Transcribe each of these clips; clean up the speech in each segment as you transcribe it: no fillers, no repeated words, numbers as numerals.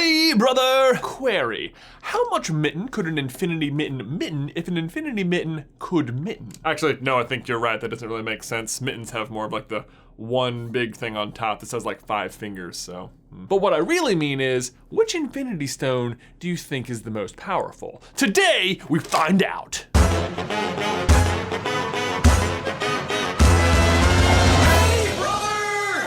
Hey, brother! Query. How much mitten could an infinity mitten if an infinity mitten could mitten? Actually, no, I think you're right. That doesn't really make sense. Mittens have more of like the one big thing on top that says like 5 fingers, so. But what I really mean is, which infinity stone do you think is the most powerful? Today, we find out.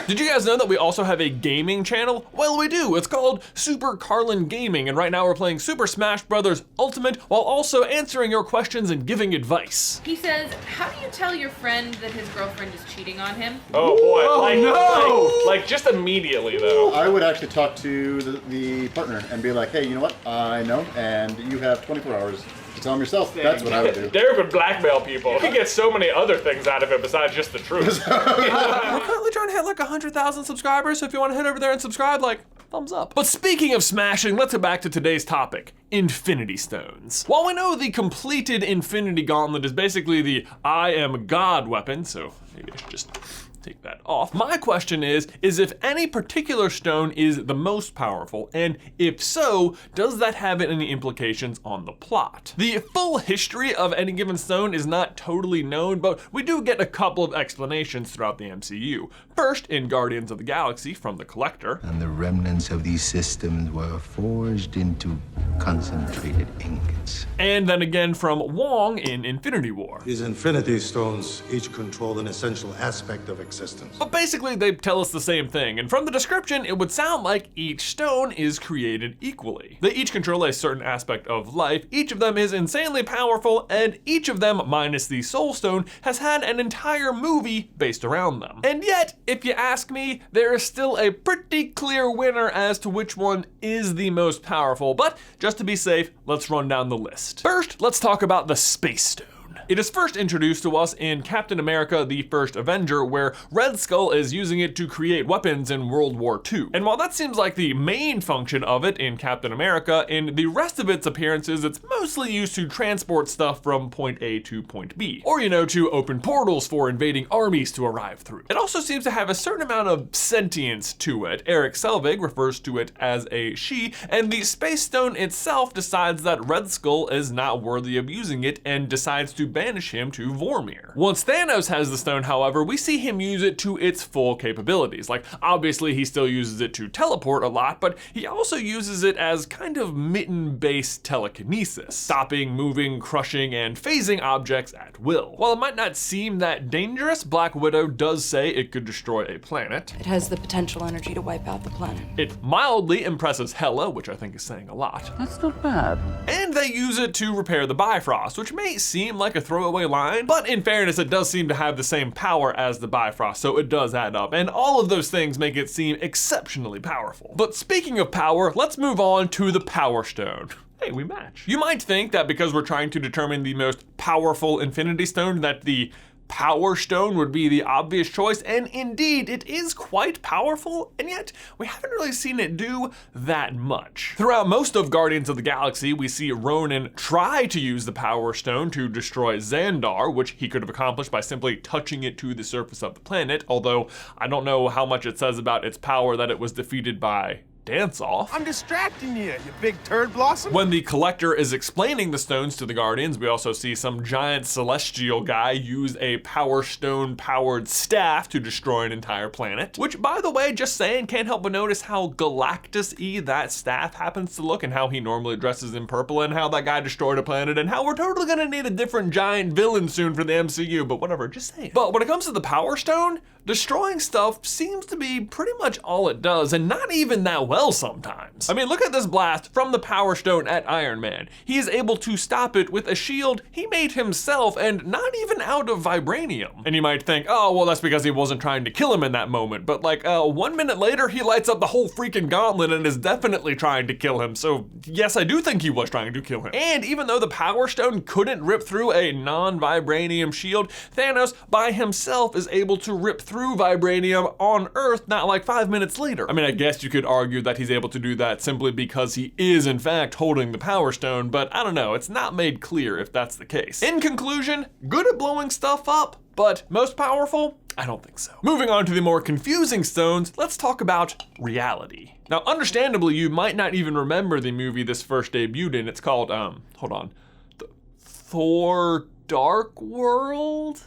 Did you guys know that we also have a gaming channel? Well, we do. It's called Super Carlin Gaming, and right now we're playing Super Smash Bros. Ultimate while also answering your questions and giving advice. He says, how do you tell your friend that his girlfriend is cheating on him? Oh boy, like just immediately though. I would actually talk to the partner and be like, hey, you know what? I know, and you have 24 hours to tell him yourself. That's what I would do. Derek would blackmail people. You could get so many other things out of it besides just the truth. We're currently trying to hit like 100,000 subscribers, so if you want to head over there and subscribe, like, thumbs up. But speaking of smashing, let's get back to today's topic. Infinity Stones. While we know the completed Infinity Gauntlet is basically the I am God weapon, so maybe I should just take that off. My question is if any particular stone is the most powerful, and if so, does that have any implications on the plot? The full history of any given stone is not totally known, but we do get a couple of explanations throughout the MCU. First, in Guardians of the Galaxy from the Collector. And the remnants of these systems were forged into concentrated ingots. And then again from Wong in Infinity War. These Infinity Stones each control an essential aspect of existence. But basically they tell us the same thing, and from the description it would sound like each stone is created equally. They each control a certain aspect of life, each of them is insanely powerful, and each of them, minus the Soul Stone, has had an entire movie based around them. And yet, if you ask me, there is still a pretty clear winner as to which one is the most powerful, but just to be safe, let's run down the list. First, let's talk about the Space Stone. It is first introduced to us in Captain America: The First Avenger, where Red Skull is using it to create weapons in World War II. And while that seems like the main function of it in Captain America, in the rest of its appearances, it's mostly used to transport stuff from point A to point B. Or, you know, to open portals for invading armies to arrive through. It also seems to have a certain amount of sentience to it. Eric Selvig refers to it as a she, and the Space Stone itself decides that Red Skull is not worthy of using it and decides to banish him to Vormir. Once Thanos has the stone, however, we see him use it to its full capabilities. Like, obviously he still uses it to teleport a lot, but he also uses it as kind of mitten-based telekinesis, stopping, moving, crushing, and phasing objects at will. While it might not seem that dangerous, Black Widow does say it could destroy a planet. It has the potential energy to wipe out the planet. It mildly impresses Hela, which I think is saying a lot. That's not bad. And they use it to repair the Bifrost, which may seem like a throwaway line, but in fairness, it does seem to have the same power as the Bifrost, so it does add up, and all of those things make it seem exceptionally powerful. But speaking of power, let's move on to the Power Stone. Hey, we match. You might think that because we're trying to determine the most powerful Infinity Stone, that the Power Stone would be the obvious choice, and indeed it is quite powerful, and yet we haven't really seen it do that much. Throughout most of Guardians of the Galaxy, we see Ronan try to use the Power Stone to destroy Xandar, which he could have accomplished by simply touching it to the surface of the planet, although I don't know how much it says about its power that it was defeated by dance off. I'm distracting you big turd blossom. When the Collector is explaining the stones to the Guardians, we also see some giant celestial guy use a Power Stone powered staff to destroy an entire planet. Which, by the way, just saying, can't help but notice how Galactus-y that staff happens to look, and how he normally dresses in purple, and how that guy destroyed a planet, and how we're totally gonna need a different giant villain soon for the MCU, but whatever, just saying. But when it comes to the Power Stone, destroying stuff seems to be pretty much all it does, and not even that well sometimes. I mean, look at this blast from the Power Stone at Iron Man. He is able to stop it with a shield he made himself, and not even out of vibranium. And you might think, oh, well, that's because he wasn't trying to kill him in that moment, but like 1 minute later, he lights up the whole freaking gauntlet and is definitely trying to kill him. So yes, I do think he was trying to kill him. And even though the Power Stone couldn't rip through a non-vibranium shield, Thanos by himself is able to rip through vibranium on Earth not like 5 minutes later. I mean, I guess you could argue that he's able to do that simply because he is in fact holding the Power Stone, but I don't know, it's not made clear if that's the case. In conclusion, good at blowing stuff up, but most powerful? I don't think so. Moving on to the more confusing stones, let's talk about reality. Now, understandably, you might not even remember the movie this first debuted in. It's called, hold on, Thor Dark World?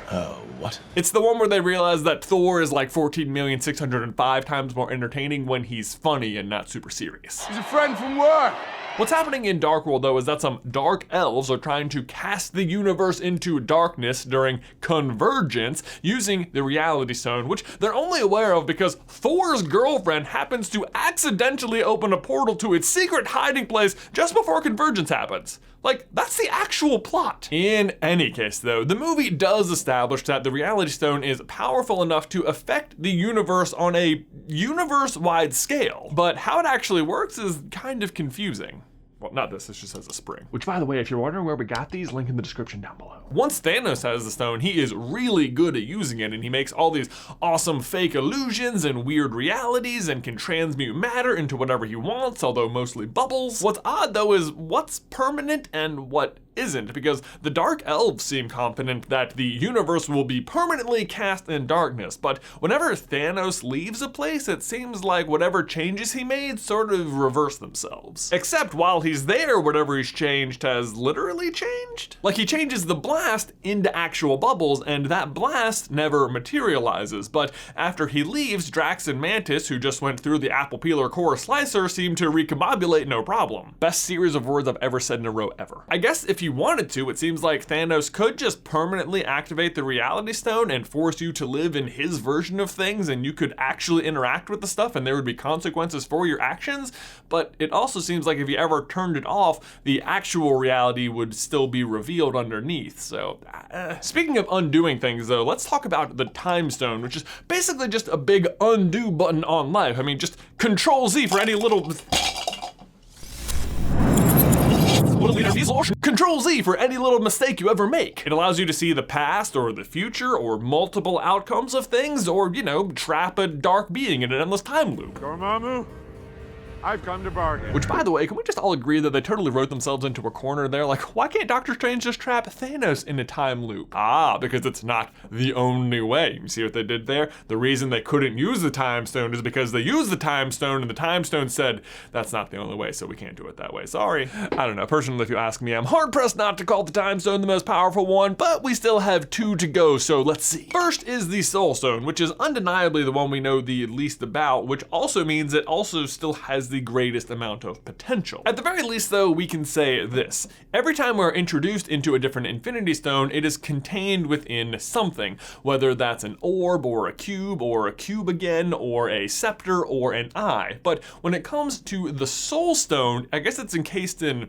What? It's the one where they realize that Thor is like 14,605 times more entertaining when he's funny and not super serious. He's a friend from work. What's happening in Dark World, though, is that some dark elves are trying to cast the universe into darkness during convergence using the reality stone, which they're only aware of because Thor's girlfriend happens to accidentally open a portal to its secret hiding place just before convergence happens. Like, that's the actual plot. In any case, though, the movie does establish that the reality stone is powerful enough to affect the universe on a universe-wide scale. But how it actually works is kind of confusing. Well, not this just has a spring. Which, by the way, if you're wondering where we got these, link in the description down below. Once Thanos has the stone, he is really good at using it, and he makes all these awesome fake illusions and weird realities and can transmute matter into whatever he wants, although mostly bubbles. What's odd, though, is what's permanent and what isn't, because the dark elves seem confident that the universe will be permanently cast in darkness, but whenever Thanos leaves a place, it seems like whatever changes he made sort of reverse themselves. Except while he's there, whatever he's changed has literally changed. Like, he changes the blast into actual bubbles, and that blast never materializes, but after he leaves, Drax and Mantis, who just went through the apple peeler core slicer, seem to recombobulate no problem. Best series of words I've ever said in a row ever. I guess if you wanted to, it seems like Thanos could just permanently activate the reality stone and force you to live in his version of things, and you could actually interact with the stuff and there would be consequences for your actions. But it also seems like if you ever turned it off, the actual reality would still be revealed underneath. So speaking of undoing things, though, let's talk about the time stone, which is basically just a big undo button on life. I mean, just Control Z for any little Control Z for any little mistake you ever make. It allows you to see the past or the future or multiple outcomes of things, or, you know, trap a dark being in an endless time loop. Dormammu, I've come to bargain. Which, by the way, can we just all agree that they totally wrote themselves into a corner there? Like, why can't Doctor Strange just trap Thanos in a time loop? Ah, because it's not the only way. You see what they did there? The reason they couldn't use the time stone is because they used the time stone and the time stone said, that's not the only way, so we can't do it that way. Sorry. I don't know. Personally, if you ask me, I'm hard pressed not to call the time stone the most powerful one, but we still have 2 to go, so let's see. First is the soul stone, which is undeniably the one we know the least about, which also means it also still has the greatest amount of potential. At the very least, though, we can say this. Every time we're introduced into a different Infinity Stone, it is contained within something, whether that's an orb or a cube again, or a scepter or an eye. But when it comes to the Soul Stone, I guess it's encased in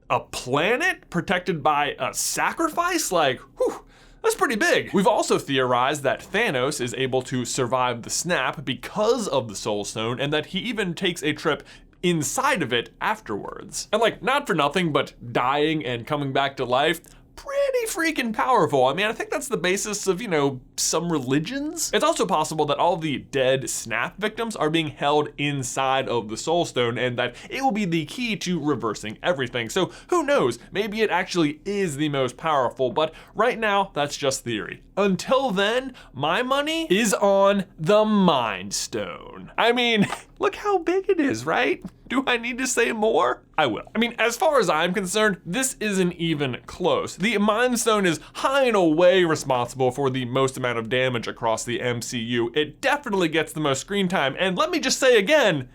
a planet protected by a sacrifice? Like, whew. That's pretty big. We've also theorized that Thanos is able to survive the snap because of the Soul Stone, and that he even takes a trip inside of it afterwards. And like, not for nothing, but dying and coming back to life, pretty freaking powerful. I mean, I think that's the basis of, you know, some religions. It's also possible that all the dead snap victims are being held inside of the Soul Stone, and that it will be the key to reversing everything. So who knows, maybe it actually is the most powerful, but right now, that's just theory. Until then, my money is on the Mind Stone. I mean, look how big it is, right? Do I need to say more? I will. I mean, as far as I'm concerned, this isn't even close. The Mind Stone is high and away responsible for the most amount of damage across the MCU. It definitely gets the most screen time, and let me just say again,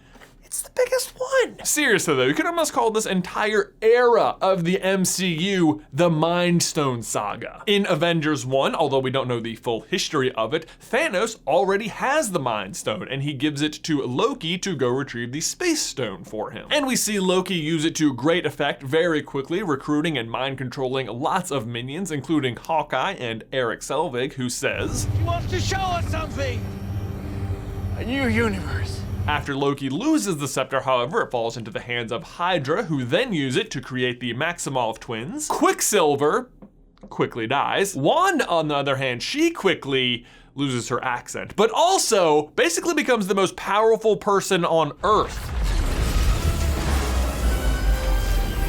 it's the biggest one. Seriously though, you could almost call this entire era of the MCU the Mind Stone saga. In Avengers 1, although we don't know the full history of it, Thanos already has the Mind Stone, and he gives it to Loki to go retrieve the Space Stone for him. And we see Loki use it to great effect very quickly, recruiting and mind controlling lots of minions, including Hawkeye and Eric Selvig, who says, He wants to show us something. A new universe. After Loki loses the scepter, however, it falls into the hands of Hydra, who then use it to create the Maximoff twins. Quicksilver quickly dies. Wanda, on the other hand, she quickly loses her accent, but also basically becomes the most powerful person on Earth.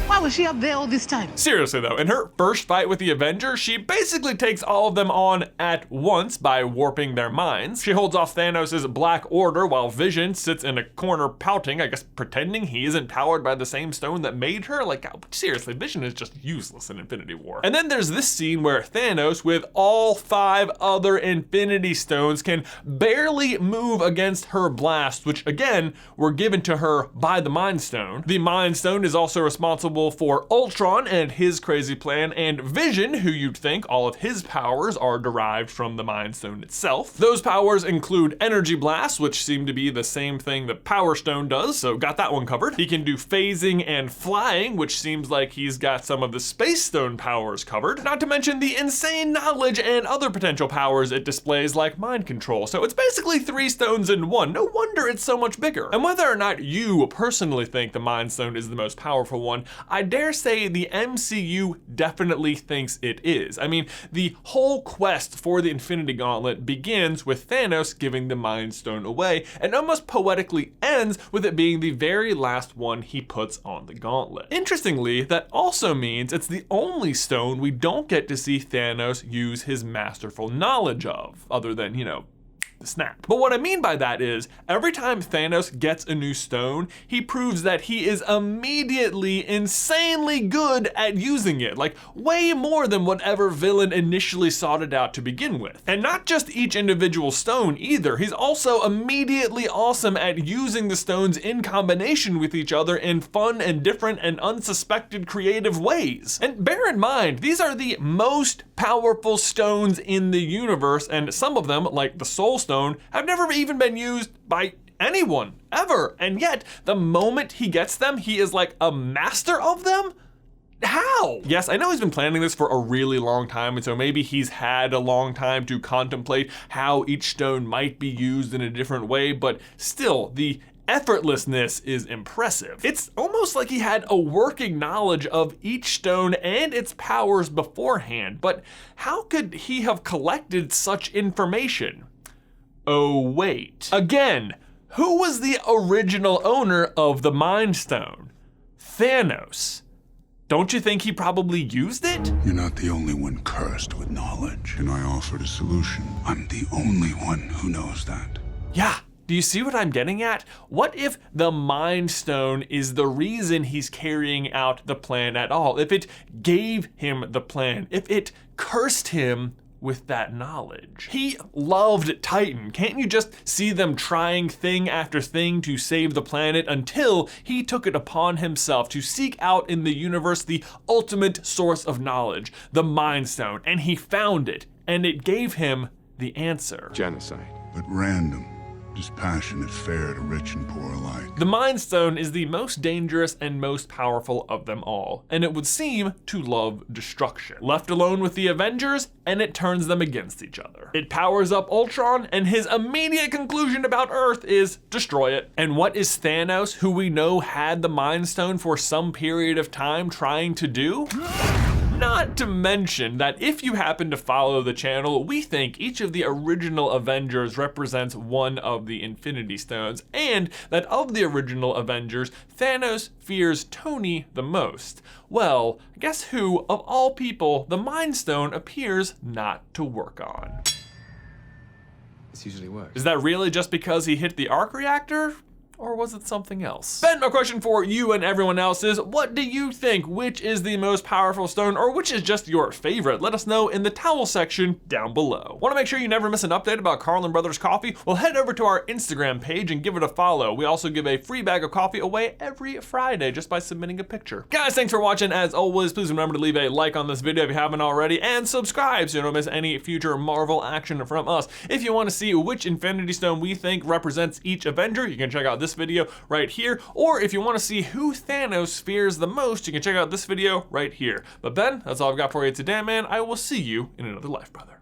What was she up there all this time? Seriously though, in her first fight with the Avengers, she basically takes all of them on at once by warping their minds. She holds off Thanos' Black Order while Vision sits in a corner pouting, I guess pretending he isn't powered by the same stone that made her. Like, seriously, Vision is just useless in Infinity War. And then there's this scene where Thanos, with all 5 other Infinity Stones, can barely move against her blasts, which again were given to her by the Mind Stone. The Mind Stone is also responsible for Ultron and his crazy plan, and Vision, who you'd think all of his powers are derived from the Mind Stone itself. Those powers include Energy Blast, which seem to be the same thing the Power Stone does, so got that one covered. He can do phasing and flying, which seems like he's got some of the Space Stone powers covered. Not to mention the insane knowledge and other potential powers it displays, like mind control. So it's basically 3 stones in one. No wonder it's so much bigger. And whether or not you personally think the Mind Stone is the most powerful one, I dare say the MCU definitely thinks it is. I mean, the whole quest for the Infinity Gauntlet begins with Thanos giving the Mind Stone away, and almost poetically ends with it being the very last one he puts on the gauntlet. Interestingly, that also means it's the only stone we don't get to see Thanos use his masterful knowledge of, other than, you know, the snap. But what I mean by that is, every time Thanos gets a new stone, he proves that he is immediately insanely good at using it, like way more than whatever villain initially sought it out to begin with. And not just each individual stone either, he's also immediately awesome at using the stones in combination with each other in fun and different and unsuspected creative ways. And bear in mind, these are the most powerful stones in the universe, and some of them, like the Soul Stone, have never even been used by anyone ever. And yet, the moment he gets them, he is like a master of them? How? Yes, I know he's been planning this for a really long time, and so maybe he's had a long time to contemplate how each stone might be used in a different way, but still, the effortlessness is impressive. It's almost like he had a working knowledge of each stone and its powers beforehand, but how could he have collected such information? Oh wait. Again, who was the original owner of the Mind Stone? Thanos. Don't you think he probably used it? You're not the only one cursed with knowledge, and I offered a solution. I'm the only one who knows that. Yeah. Do you see what I'm getting at? What if the Mind Stone is the reason he's carrying out the plan at all? If it gave him the plan, if it cursed him with that knowledge. He loved Titan. Can't you just see them trying thing after thing to save the planet until he took it upon himself to seek out in the universe the ultimate source of knowledge, the Mind Stone, and he found it, and it gave him the answer. Genocide. But random. Dispassionate, fair to rich and poor alike. The Mind Stone is the most dangerous and most powerful of them all, and it would seem to love destruction. Left alone with the Avengers, and it turns them against each other. It powers up Ultron, and his immediate conclusion about Earth is destroy it. And what is Thanos, who we know had the Mind Stone for some period of time, trying to do? Not to mention that if you happen to follow the channel, we think each of the original Avengers represents one of the Infinity Stones, and that of the original Avengers, Thanos fears Tony the most. Well, guess who, of all people, the Mind Stone appears not to work on? This usually works. Is that really just because he hit the arc reactor? Or was it something else? Ben, my question for you and everyone else is, what do you think? Which is the most powerful stone, or which is just your favorite? Let us know in the towel section down below. Want to make sure you never miss an update about Carlin Brothers Coffee? Well, head over to our Instagram page and give it a follow. We also give a free bag of coffee away every Friday just by submitting a picture. Guys, thanks for watching. As always, please remember to leave a like on this video if you haven't already, and subscribe so you don't miss any future Marvel action from us. If you want to see which Infinity Stone we think represents each Avenger, you can check out this video right here, or if you want to see who Thanos fears the most, you can check out this video right here. But Ben, that's all I've got for you today, man. I will see you in another life, brother.